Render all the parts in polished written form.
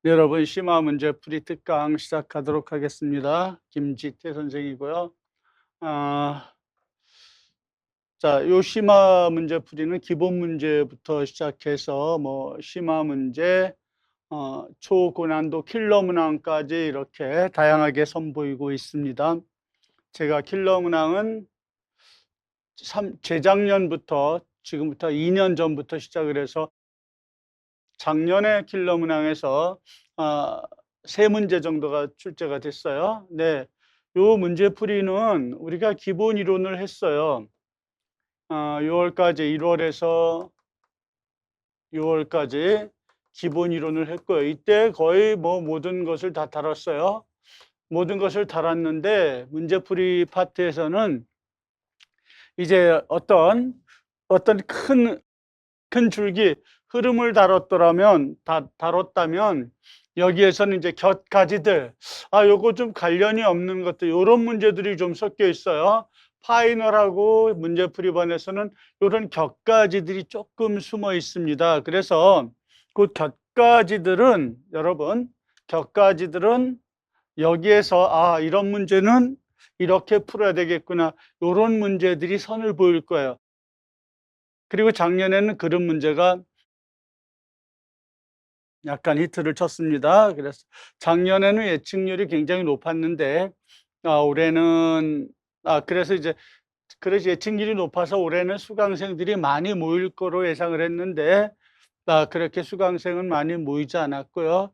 네, 여러분 심화 문제풀이 특강 시작하도록 하겠습니다. 김지태 선생이고요. 아, 자, 요 심화 문제풀이는 기본 문제부터 시작해서 뭐 심화 문제, 초고난도 킬러 문항까지 이렇게 다양하게 선보이고 있습니다. 제가 킬러 문항은 재작년부터 지금부터 2년 전부터 시작을 해서 작년에 킬러 문항에서 아, 3문제 정도가 출제가 됐어요. 네, 요 문제풀이는 우리가 기본 이론을 했어요. 6월까지 1월에서 6월까지 기본 이론을 했고요. 이때 거의 뭐 모든 것을 다 다뤘어요. 모든 것을 다뤘는데 문제풀이 파트에서는 이제 어떤 큰 줄기 흐름을 다뤘다면 여기에서는 이제 곁가지들, 요거 좀 관련이 없는 것들, 요런 문제들이 좀 섞여 있어요. 파이널하고 문제풀이반에서는 요런 곁가지들이 조금 숨어 있습니다. 그래서 그 곁가지들은 여러분, 곁가지들은 여기에서 이런 문제는 이렇게 풀어야 되겠구나, 요런 문제들이 선을 보일 거예요. 그리고 작년에는 그런 문제가 약간 히트를 쳤습니다. 그래서 작년에는 예측률이 굉장히 높았는데 올해는 그래서 예측률이 높아서 올해는 수강생들이 많이 모일 거로 예상을 했는데 그렇게 수강생은 많이 모이지 않았고요.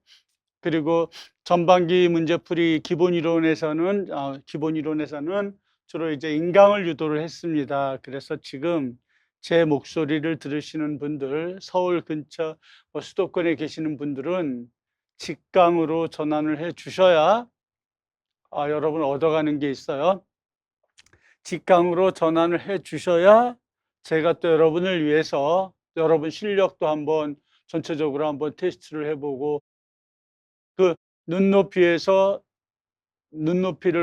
그리고 전반기 문제풀이 기본 이론에서는 주로 이제 인강을 유도를 했습니다. 그래서 지금 제 목소리를 들으시는 분들, 서울 근처 수도권에 계시는 분들은 직강으로 전환을 해 주셔야 여러분 얻어가는 게 있어요. 직강으로 전환을 해 주셔야 제가 또 여러분을 위해서 여러분 실력도 한번 전체적으로 한번 테스트를 해보고 그 눈높이를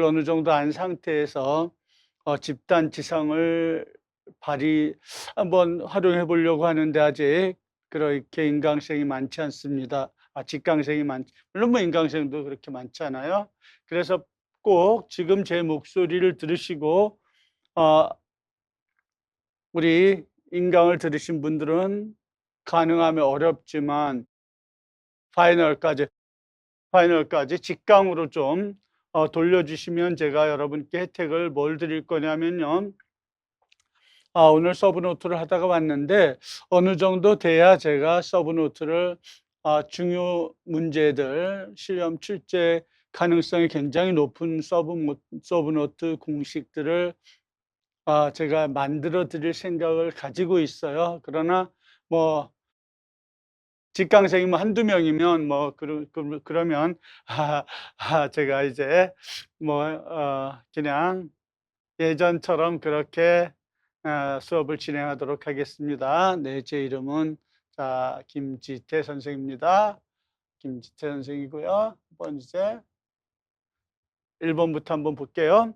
어느 정도 안 상태에서 집단 지성을 한번 활용해 보려고 하는데 아직 그렇게 인강생이 많지 않습니다. 물론 뭐 인강생도 그렇게 많지 않아요. 그래서 꼭 지금 제 목소리를 들으시고 어, 우리 인강을 들으신 분들은 가능하면 어렵지만 파이널까지 직강으로 좀 돌려주시면 제가 여러분께 혜택을 뭘 드릴 거냐면요. 오늘 서브노트를 하다가 왔는데 어느 정도 돼야 제가 서브노트를 중요 문제들, 시험 출제 가능성이 굉장히 높은 서브노트 공식들을 제가 만들어 드릴 생각을 가지고 있어요. 그러나 뭐 직강생이 뭐 한두 명이면 뭐 그러면 제가 이제 뭐 그냥 예전처럼 그렇게 수업을 진행하도록 하겠습니다. 네, 제 이름은 김지태 선생입니다. 김지태 선생이고요. 한번 이제 1번부터 한번 볼게요.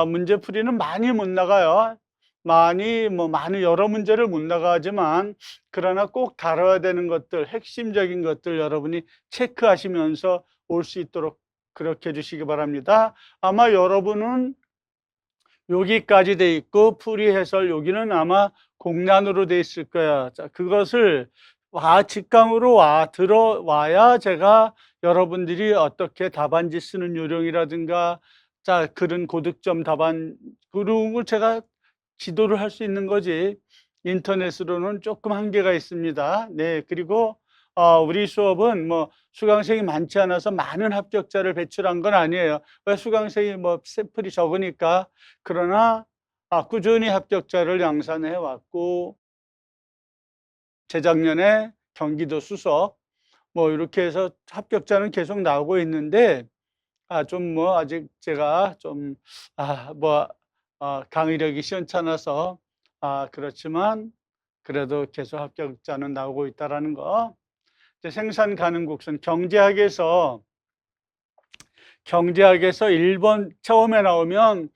문제풀이는 많이 못 나가요. 많은 여러 문제를 못 나가지만 그러나 꼭 다뤄야 되는 것들, 핵심적인 것들 여러분이 체크하시면서 올 수 있도록 그렇게 해 주시기 바랍니다. 아마 여러분은 여기까지 돼 있고 풀이 해설 여기는 아마 공란으로 돼 있을 거야. 자, 그것을 직강으로 들어와야 제가 여러분들이 어떻게 답안지 쓰는 요령이라든가 그런 고득점 답안 그런 걸 제가 지도를 할 수 있는 거지. 인터넷으로는 조금 한계가 있습니다. 네, 그리고 우리 수업은 뭐 수강생이 많지 않아서 많은 합격자를 배출한 건 아니에요. 왜 수강생이 뭐 샘플이 적으니까. 그러나 꾸준히 합격자를 양산해 왔고 재작년에 경기도 수석 뭐 이렇게 해서 합격자는 계속 나오고 있는데 좀 뭐 아직 제가 좀 강의력이 시원찮아서 그렇지만 그래도 계속 합격자는 나오고 있다라는 거. 이제 생산 가능 곡선 경제학에서 1번 처음에 나오면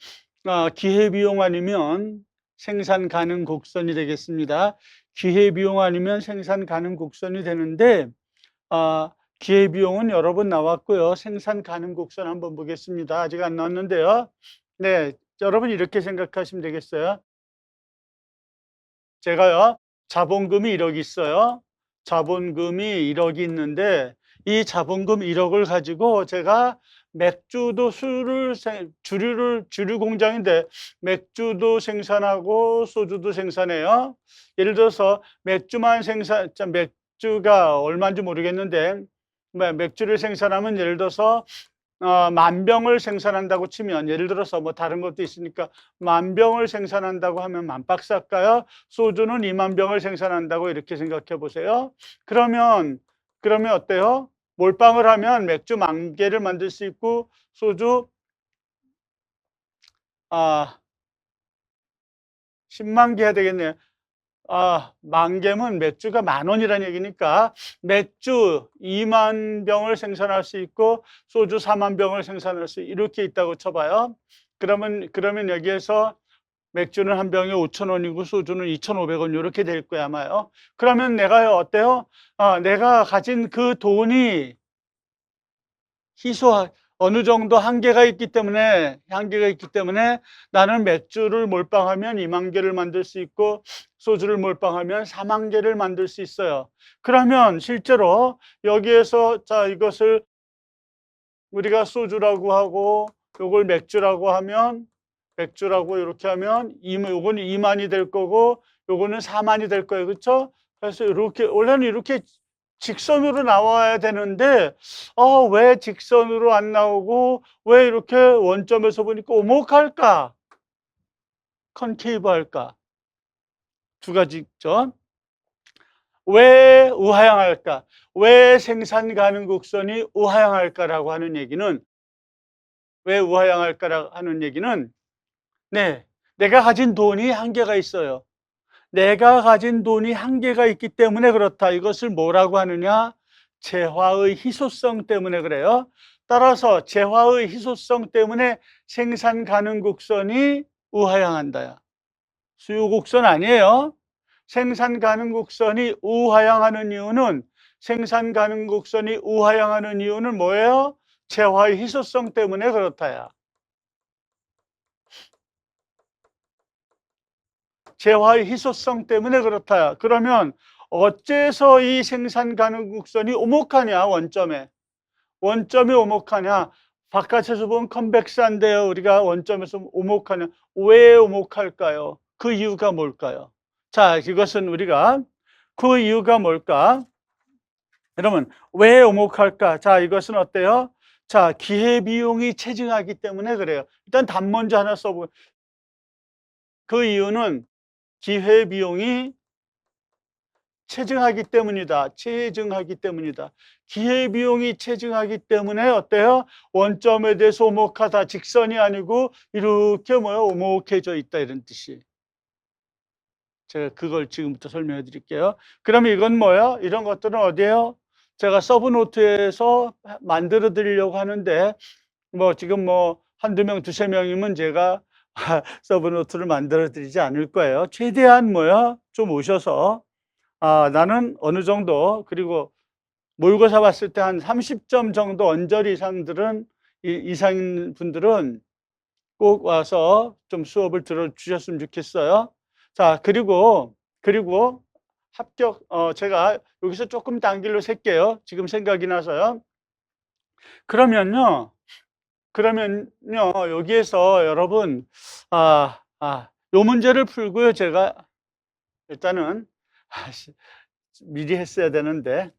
기회비용 아니면 생산 가능 곡선이 되겠습니다. 기회비용 아니면 생산 가능 곡선이 되는데 기회비용은 여러 번 나왔고요. 생산 가능 곡선 한번 보겠습니다. 아직 안 나왔는데요. 네, 여러분 이렇게 생각하시면 되겠어요. 제가요, 자본금이 1억 있어요. 자본금이 1억이 있는데 이 자본금 1억을 가지고 제가 맥주도 주류 공장인데 맥주도 생산하고 소주도 생산해요. 예를 들어서 맥주가 얼마인지 모르겠는데 맥주를 생산하면 예를 들어서 10,000병을 생산한다고 치면, 예를 들어서 뭐 다른 것도 있으니까 10,000병을 생산한다고 하면 10,000박스 할까요? 소주는 20,000병을 생산한다고 이렇게 생각해 보세요. 그러면 어때요? 몰빵을 하면 맥주 10,000개를 만들 수 있고 소주 아 100,000개 해야 되겠네요. 10,000개면 맥주가 10,000원이라는 얘기니까 맥주 20,000병을 생산할 수 있고 소주 40,000병을 생산할 수 이렇게 있다고 쳐봐요. 그러면 여기에서 맥주는 한 병에 5,000원이고 소주는 2,500원 이렇게 될 거야 아마요. 그러면 내가요 어때요? 내가 가진 그 돈이 희소한 어느 정도 한계가 있기 때문에 나는 맥주를 몰빵하면 20,000개를 만들 수 있고 소주를 몰빵하면 40,000개를 만들 수 있어요. 그러면 실제로 여기에서 자 이것을 우리가 소주라고 하고 요걸 맥주라고 이렇게 하면 요거는 20,000이 될 거고 요거는 40,000이 될 거예요. 그렇죠? 그래서 이렇게 원래는 이렇게 직선으로 나와야 되는데 왜 직선으로 안 나오고 왜 이렇게 원점에서 보니까 오목할까? 컨케이브 할까? 두 가지죠. 왜 우하향할까? 왜 생산 가능 곡선이 우하향할까라고 하는 얘기는 왜 우하향할까라고 하는 얘기는 네, 내가 가진 돈이 한계가 있어요. 내가 가진 돈이 한계가 있기 때문에 그렇다. 이것을 뭐라고 하느냐? 재화의 희소성 때문에 그래요. 따라서 재화의 희소성 때문에 생산 가능 곡선이 우하향한다야. 수요 곡선 아니에요. 생산 가능 곡선이 우하향하는 이유는 뭐예요? 재화의 희소성 때문에 그렇다야. 재화의 희소성 때문에 그렇다. 그러면 어째서 이 생산 가능 곡선이 오목하냐? 원점이 오목하냐? 바깥에서 보면 컨벡스한데요. 우리가 원점에서 오목하냐? 왜 오목할까요? 그 이유가 뭘까요? 자, 이것은 우리가 그 이유가 뭘까? 여러분, 왜 오목할까? 자, 이것은 어때요? 자, 기회비용이 체증하기 때문에 그래요. 일단 답 먼저 하나 써보고, 그 이유는 기회비용이 체증하기 때문이다. 기회비용이 체증하기 때문에 어때요? 원점에 대해서 오목하다. 직선이 아니고 이렇게 오목해져 있다 이런 뜻이. 제가 그걸 지금부터 설명해 드릴게요. 그러면 이건 뭐예요? 이런 것들은 어디에요? 제가 서브노트에서 만들어 드리려고 하는데 지금 한두 명, 두세 명이면 제가 서브노트를 만들어 드리지 않을 거예요. 최대한 좀 오셔서 나는 어느 정도, 그리고 모의고사 봤을 때 한 30점 정도 언저리 이상인 분들은 꼭 와서 좀 수업을 들어주셨으면 좋겠어요. 자, 그리고 합격, 제가 여기서 조금 딴 길로 셀게요. 지금 생각이 나서요. 그러면요, 여기에서 여러분, 요 문제를 풀고요. 제가 일단은, 미리 했어야 되는데,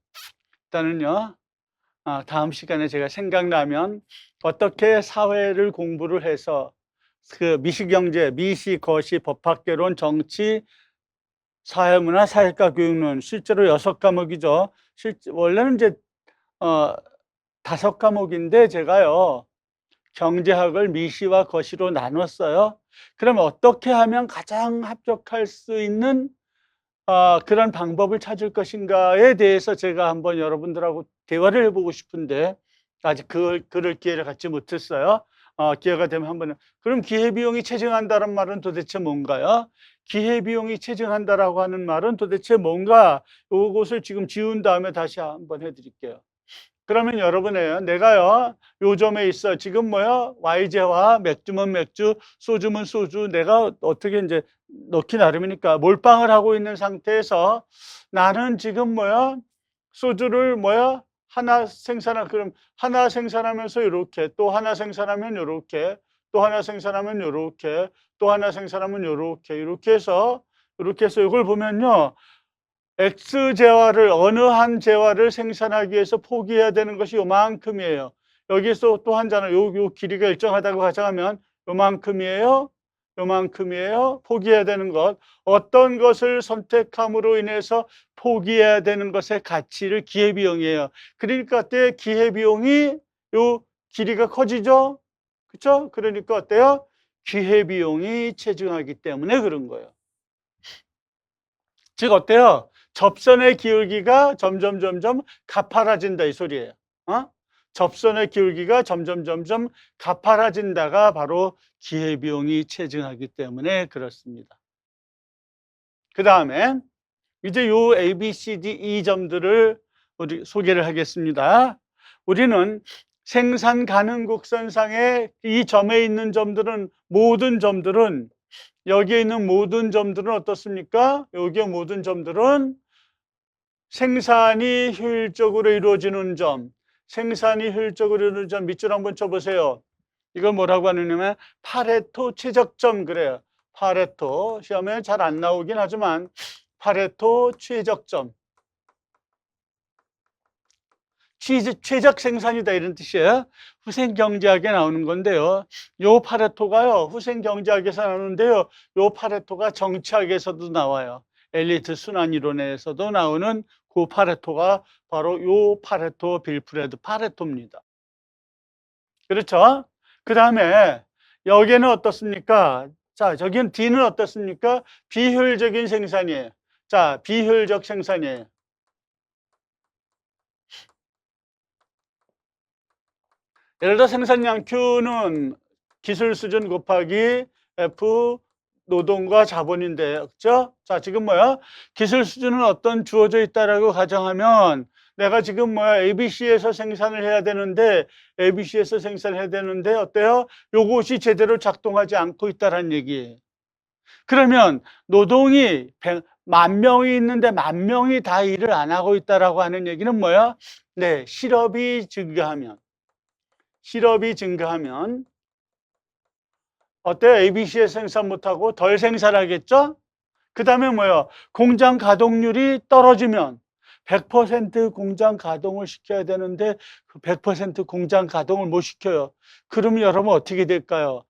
일단은요, 다음 시간에 제가 생각나면 어떻게 사회를 공부를 해서 그 미시경제, 미시, 거시, 법학개론, 정치, 사회문화, 사회과, 교육론 실제로 6과목이죠. 원래는 이제 5과목인데 제가요 경제학을 미시와 거시로 나눴어요. 그럼 어떻게 하면 가장 합격할 수 있는 그런 방법을 찾을 것인가에 대해서 제가 한번 여러분들하고 대화를 해보고 싶은데 아직 그럴 기회를 갖지 못했어요. 기회가 되면 한번. 그럼 기회비용이 체증한다는 말은 도대체 뭔가요? 기회비용이 체증한다라고 하는 말은 도대체 뭔가? 요것을 지금 지운 다음에 다시 한번 해드릴게요. 그러면 여러분이에요. 내가요, 요점에 있어. 지금 뭐요? YG와 맥주면 맥주, 소주면 소주. 내가 어떻게 이제 넣기 나름이니까 몰빵을 하고 있는 상태에서 나는 지금 뭐야? 소주를 뭐야? 하나 생산하, 그럼 하나 생산하면서 이렇게, 또 하나 생산하면 이렇게, 또 하나 생산하면 이렇게, 또 하나 생산하면 이렇게 해서 이걸 보면요. X 재화를 어느 한 재화를 생산하기 위해서 포기해야 되는 것이 요만큼이에요. 여기서 또 한잖아요. 요 길이가 일정하다고 가정하면 요만큼이에요. 요만큼이에요. 포기해야 되는 것. 어떤 것을 선택함으로 인해서 포기해야 되는 것의 가치를 기회비용이에요. 그러니까 어때요? 기회비용이 요 길이가 커지죠? 그렇죠? 그러니까 어때요? 기회비용이 체증하기 때문에 그런 거예요. 즉 어때요? 접선의 기울기가 점점 가파라진다 이 소리예요. 어? 접선의 기울기가 점점 가파라진다가 바로 기회비용이 체증하기 때문에 그렇습니다. 그 다음에 이제 요 A, B, C, D, E 점들을 우리 소개를 하겠습니다. 우리는 생산 가능 곡선상에 이 점에 있는 점들은 모든 점들은 여기에 있는 모든 점들은 어떻습니까? 여기에 모든 점들은 생산이 효율적으로 이루어지는 점, 생산이 효율적으로 이루어지는 점 밑줄 한번 쳐보세요. 이걸 뭐라고 하느냐면 파레토 최적점 그래요. 파레토 시험에 잘 안 나오긴 하지만 파레토 최적점. 최적 생산이다 이런 뜻이에요. 후생경제학에 나오는 건데요. 요 파레토가요. 후생경제학에서 나오는데요. 요 파레토가 정치학에서도 나와요. 엘리트 순환이론에서도 나오는 그 파레토가 바로 요 파레토 빌프레드 파레토입니다. 그렇죠? 그 다음에 여기는 어떻습니까? 자, 저기는 D는 어떻습니까? 비효율적인 생산이에요. 자, 비효율적 생산이에요. 예를 들어 생산량 Q는 기술 수준 곱하기 F 노동과 자본인데, 그렇죠? 자, 지금 뭐야? 기술 수준은 어떤 주어져 있다라고 가정하면 내가 지금 뭐야? ABC에서 생산을 해야 되는데 ABC에서 생산을 해야 되는데 어때요? 요것이 제대로 작동하지 않고 있다라는 얘기예요. 그러면 노동이 10,000명이 있는데 10,000명이 다 일을 안 하고 있다라고 하는 얘기는 뭐야? 네, 실업이 증가하면 어때요? ABC에 생산 못하고 덜 생산하겠죠? 그 다음에 뭐예요? 공장 가동률이 떨어지면 100% 공장 가동을 시켜야 되는데 그 100% 공장 가동을 못 시켜요. 그러면 여러분 어떻게 될까요?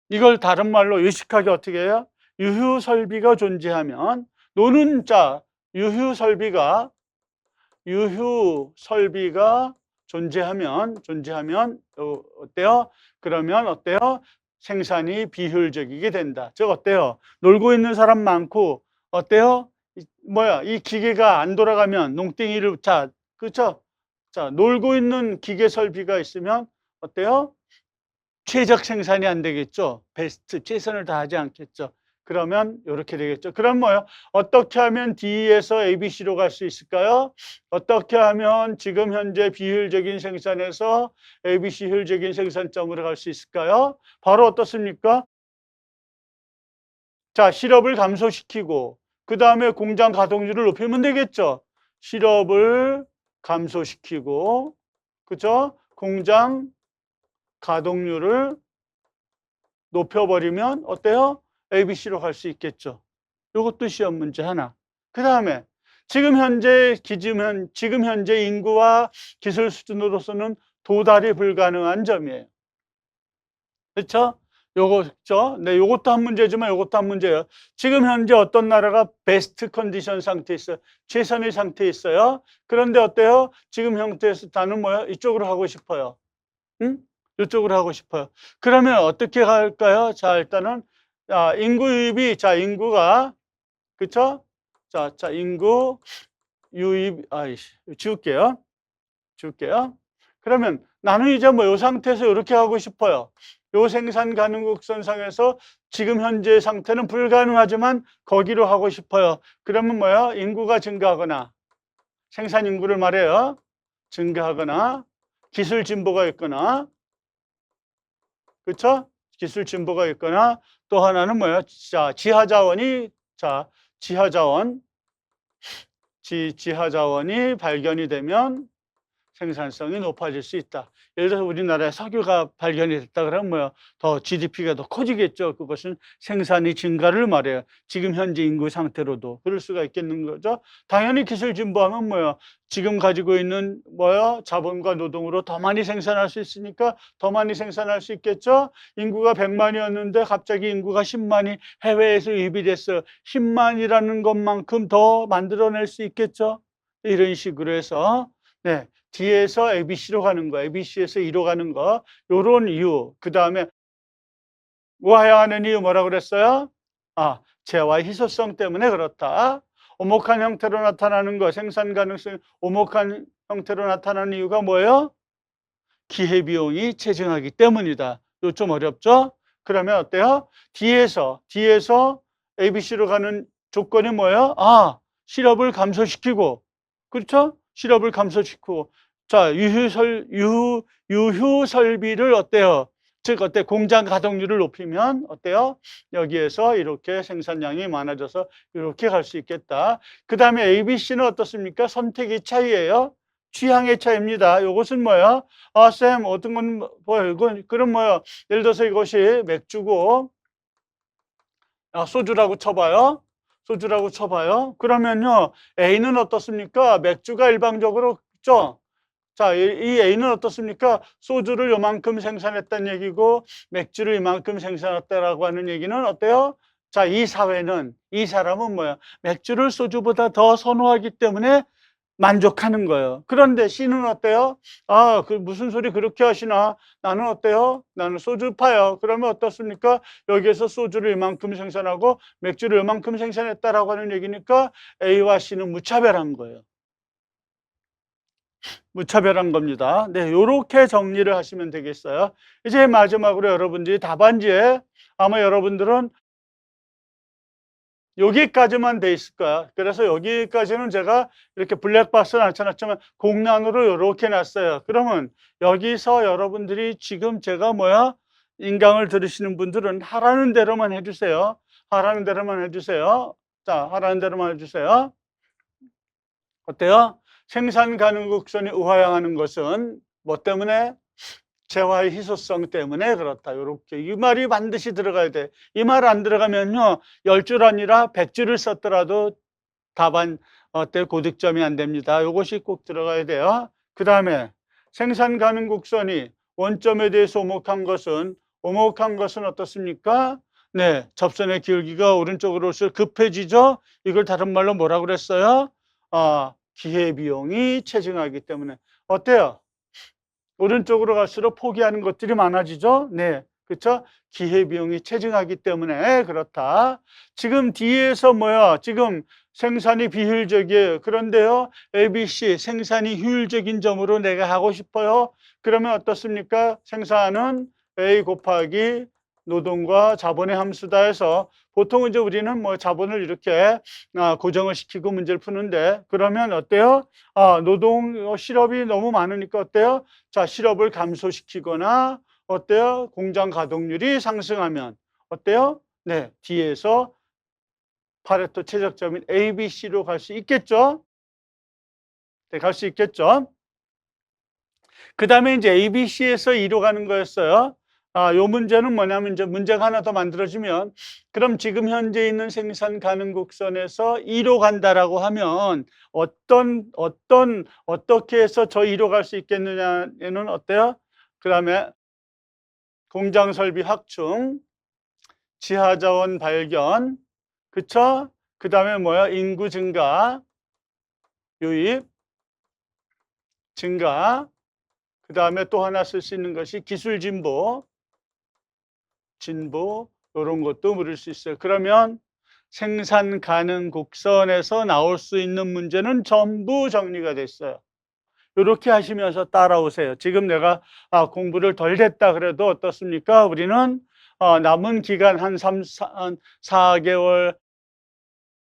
이걸 다른 말로 의식하게 어떻게 해요? 유휴설비가 존재하면 노는 자 유휴설비가 존재하면 어때요? 그러면 어때요? 생산이 비효율적이게 된다. 즉 어때요? 놀고 있는 사람 많고 어때요? 이 기계가 안 돌아가면 농땡이를 그렇죠? 자, 놀고 있는 기계 설비가 있으면 어때요? 최적 생산이 안 되겠죠. 베스트 최선을 다하지 않겠죠. 그러면 이렇게 되겠죠. 그럼 뭐요? 어떻게 하면 D에서 ABC로 갈 수 있을까요? 어떻게 하면 지금 현재 비효율적인 생산에서 ABC 효율적인 생산점으로 갈 수 있을까요? 바로 어떻습니까? 자, 실업을 감소시키고 그 다음에 공장 가동률을 높이면 되겠죠. 실업을 감소시키고 그죠? 공장 가동률을 높여버리면 어때요? ABC로 갈 수 있겠죠. 이것도 시험 문제 하나. 그 다음에 지금 현재 인구와 기술 수준으로서는 도달이 불가능한 점이에요. 그렇죠? 요거죠? 네, 요것도 한 문제지만 요것도 한 문제예요. 지금 현재 어떤 나라가 베스트 컨디션 상태에 있어요. 최선의 상태에 있어요. 그런데 어때요? 지금 형태에서 나는 뭐야? 이쪽으로 하고 싶어요. 응? 이쪽으로 하고 싶어요. 그러면 어떻게 할까요? 자, 일단은 인구 유입이 인구가 그쵸? 자, 인구 유입 지울게요. 그러면 나는 이제 이 상태에서 이렇게 하고 싶어요. 요 생산 가능 곡선상에서 지금 현재 상태는 불가능하지만 거기로 하고 싶어요. 그러면 인구가 증가하거나 생산 인구를 말해요. 증가하거나 기술 진보가 있거나, 그렇죠? 기술 진보가 있거나, 또 하나는 뭐예요? 자, 지하자원, 지하자원이 발견이 되면 생산성이 높아질 수 있다. 예를 들어서 우리나라에 석유가 발견이 됐다 그러면 뭐야? 더 GDP가 더 커지겠죠. 그것은 생산이 증가를 말해요. 지금 현재 인구 상태로도 그럴 수가 있겠는 거죠. 당연히 기술 진보하면 뭐야? 지금 가지고 있는 뭐야? 자본과 노동으로 더 많이 생산할 수 있으니까 더 많이 생산할 수 있겠죠. 인구가 100만이었는데 갑자기 인구가 10만이 해외에서 유입이 됐어요. 10만이라는 것만큼 더 만들어낼 수 있겠죠. 이런 식으로 해서 네. D에서 ABC로 가는 거, ABC에서 E로 가는 거, 요런 이유. 그 다음에 우하향하는 이유 뭐라고 그랬어요? 재화의 희소성 때문에 그렇다. 오목한 형태로 나타나는 거, 생산 가능성이 오목한 형태로 나타나는 이유가 뭐예요? 기회비용이 체증하기 때문이다. 이거 좀 어렵죠? 그러면 어때요? D에서 ABC로 가는 조건이 뭐예요? 실업을 감소시키고, 그렇죠? 실업을 감소시키고, 자, 유휴 설비를 어때요? 즉, 공장 가동률을 높이면 어때요? 여기에서 이렇게 생산량이 많아져서 이렇게 갈 수 있겠다. 그 다음에 ABC는 어떻습니까? 선택의 차이예요. 취향의 차이입니다. 이것은 뭐야? 쌤, 어떤 건 뭐야? 이건, 그럼 뭐야? 예를 들어서 이것이 맥주고, 소주라고 쳐봐요. 소주라고 쳐봐요. 그러면요, A는 어떻습니까? 맥주가 일방적으로, 그죠? 자, 이 A는 어떻습니까? 소주를 요만큼 생산했다는 얘기고, 맥주를 이만큼 생산했다라고 하는 얘기는 어때요? 자, 이 사람은 뭐야? 맥주를 소주보다 더 선호하기 때문에 만족하는 거예요. 그런데 C는 어때요? 그 무슨 소리 그렇게 하시나? 나는 어때요? 나는 소주파요. 그러면 어떻습니까? 여기에서 소주를 이만큼 생산하고 맥주를 이만큼 생산했다라고 하는 얘기니까 A와 C는 무차별한 거예요. 무차별한 겁니다. 네, 요렇게 정리를 하시면 되겠어요. 이제 마지막으로 여러분들이 답안지에 아마 여러분들은 여기까지만 돼 있을 거야. 그래서 여기까지는 제가 이렇게 블랙박스는 나타났지만 공란으로 이렇게 놨어요. 그러면 여기서 여러분들이 지금 제가 인강을 들으시는 분들은 하라는 대로만 해주세요. 하라는 대로만 해주세요. 자, 하라는 대로만 해주세요. 어때요? 생산 가능 곡선이 우하향하는 것은 뭐 때문에? 재화의 희소성 때문에 그렇다. 요렇게 이 말이 반드시 들어가야 돼. 이 말 안 들어가면요 10줄 아니라 100줄을 썼더라도 답안 고득점이 안 됩니다. 요것이 꼭 들어가야 돼요. 그 다음에 생산 가능 곡선이 원점에 대해서 오목한 것은 어떻습니까? 네, 접선의 기울기가 오른쪽으로 올수록 급해지죠. 이걸 다른 말로 뭐라고 그랬어요? 기회비용이 체증하기 때문에 어때요? 오른쪽으로 갈수록 포기하는 것들이 많아지죠. 네, 그렇죠? 기회비용이 체증하기 때문에 그렇다. 지금 D에서 지금 생산이 비효율적이에요. 그런데요, ABC 생산이 효율적인 점으로 내가 하고 싶어요. 그러면 어떻습니까? 생산은 A 곱하기 노동과 자본의 함수다 해서 보통 이제 우리는 자본을 이렇게 고정을 시키고 문제를 푸는데 그러면 어때요? 노동 실업이 너무 많으니까 어때요? 자, 실업을 감소시키거나 어때요? 공장 가동률이 상승하면 어때요? 네, D에서 파레토 최적점인 ABC로 갈 수 있겠죠? 네, 갈 수 있겠죠? 그 다음에 이제 ABC에서 E로 가는 거였어요. 요 문제는 뭐냐면 이제 문제가 하나 더 만들어지면 그럼 지금 현재 있는 생산 가능 곡선에서 E로 간다라고 하면 어떻게 해서 저 E로 갈 수 있겠느냐에는 어때요? 그 다음에 공장 설비 확충, 지하자원 발견, 그쵸? 그 다음에 인구 증가, 유입, 증가, 그 다음에 또 하나 쓸 수 있는 것이 기술 진보, 이런 것도 물을 수 있어요. 그러면 생산 가능 곡선에서 나올 수 있는 문제는 전부 정리가 됐어요. 이렇게 하시면서 따라오세요. 지금 내가 공부를 덜 했다 그래도 어떻습니까? 우리는 남은 기간 한 4개월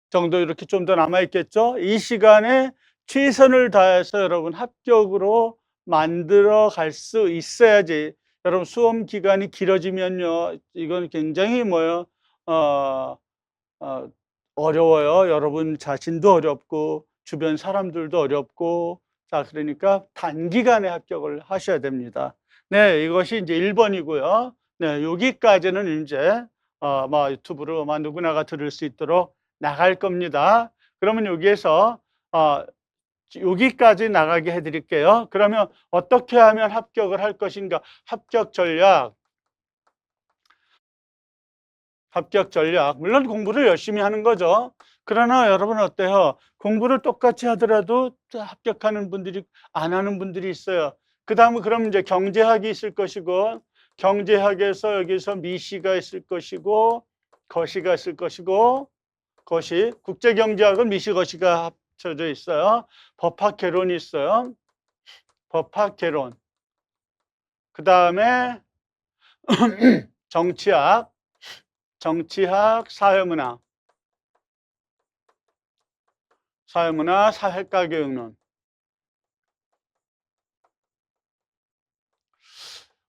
정도 이렇게 좀 더 남아 있겠죠. 이 시간에 최선을 다해서 여러분 합격으로 만들어 갈 수 있어야지. 여러분 수험 기간이 길어지면요, 이건 굉장히 뭐예요? 어 어 어려워요. 여러분 자신도 어렵고 주변 사람들도 어렵고. 자, 그러니까 단기간에 합격을 하셔야 됩니다. 네, 이것이 이제 1 번이고요. 네, 여기까지는 인제 유튜브로 누구나가 들을 수 있도록 나갈 겁니다. 그러면 여기에서 어 여기까지 나가게 해 드릴게요. 그러면 어떻게 하면 합격을 할 것인가? 합격 전략, 합격 전략. 물론 공부를 열심히 하는 거죠. 그러나 여러분 어때요? 공부를 똑같이 하더라도 또 합격하는 분들이, 안 하는 분들이 있어요. 그다음에 그럼 이제 경제학이 있을 것이고, 경제학에서 여기서 미시가 있을 것이고, 거시가 있을 것이고, 거시, 국제경제학은 미시 거시가 합쳐져 있어요. 법학 개론이 있어요. 법학 개론. 그다음에 정치학, 정치학, 사회문화, 사회문화, 사회과 교육론.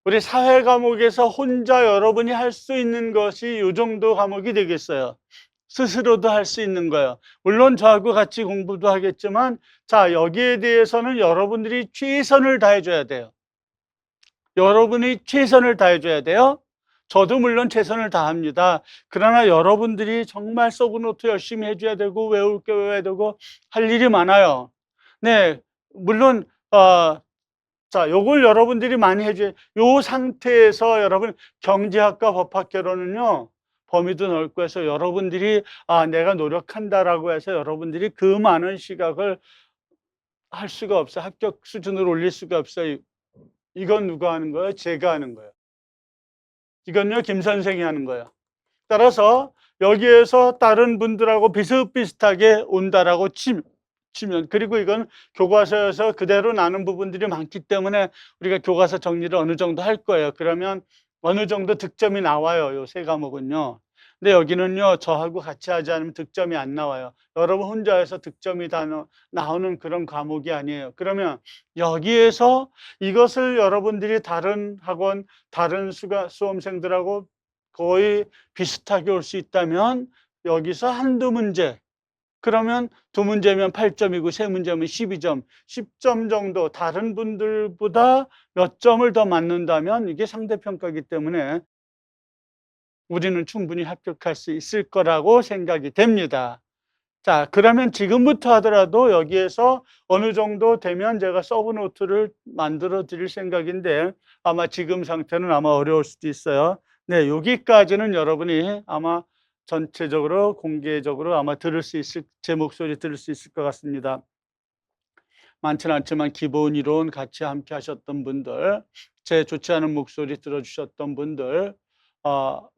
우리 사회 과목에서 혼자 여러분이 할 수 있는 것이 요 정도 과목이 되겠어요. 스스로도 할 수 있는 거예요. 물론 저하고 같이 공부도 하겠지만, 자, 여기에 대해서는 여러분들이 최선을 다해 줘야 돼요. 여러분이 최선을 다해 줘야 돼요. 저도 물론 최선을 다합니다. 그러나 여러분들이 정말 서브노트 열심히 해 줘야 되고, 외울 게 외워야 되고, 할 일이 많아요. 네. 물론 자, 요걸 여러분들이 많이 해 줘야, 요 상태에서 여러분 경제학과 법학개론은요, 범위도 넓고 해서 여러분들이 '아, 내가 노력한다.'라고 해서 여러분들이 그 많은 시각을 할 수가 없어요. 합격 수준을 올릴 수가 없어요. 이건 누가 하는 거예요? 제가 하는 거예요. 이건요, 김 선생이 하는 거예요. 따라서 여기에서 다른 분들하고 비슷비슷하게 온다라고 치면, 그리고 이건 교과서에서 그대로 나눈 부분들이 많기 때문에 우리가 교과서 정리를 어느 정도 할 거예요. 그러면 어느 정도 득점이 나와요, 요 세 과목은요. 근데 여기는요, 저하고 같이 하지 않으면 득점이 안 나와요. 여러분 혼자 해서 득점이 다 나오는 그런 과목이 아니에요. 그러면 여기에서 이것을 여러분들이 다른 학원, 다른 수험생들하고 거의 비슷하게 올 수 있다면, 여기서 한두 문제, 그러면 두 문제면 8점이고 세 문제면 12점, 10점 정도 다른 분들보다 몇 점을 더 맞는다면 이게 상대평가이기 때문에 우리는 충분히 합격할 수 있을 거라고 생각이 됩니다. 자, 그러면 지금부터 하더라도 여기에서 어느 정도 되면 제가 서브노트를 만들어 드릴 생각인데, 아마 지금 상태는 아마 어려울 수도 있어요. 네, 여기까지는 여러분이 아마 전체적으로 공개적으로 아마 들을 수 있을, 제 목소리 들을 수 있을 것 같습니다. 많지는 않지만 기본 이론 같이 함께 하셨던 분들, 제 좋지 않은 목소리 들어주셨던 분들, 어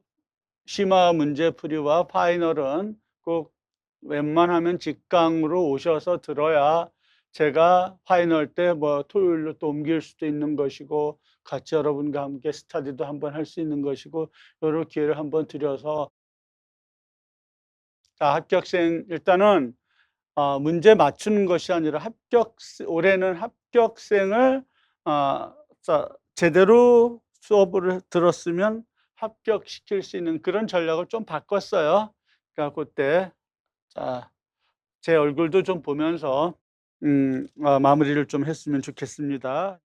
심화 문제풀이와 파이널은 꼭 웬만하면 직강으로 오셔서 들어야 제가 파이널 때 토요일로 또 옮길 수도 있는 것이고, 같이 여러분과 함께 스터디도 한번 할 수 있는 것이고, 요런 기회를 한번 드려서, 자, 합격생 일단은 문제 맞추는 것이 아니라 올해는 합격생을 자, 제대로 수업을 들었으면 합격시킬 수 있는 그런 전략을 좀 바꿨어요. 그러니까 그때, 자, 제 얼굴도 좀 보면서 마무리를 좀 했으면 좋겠습니다.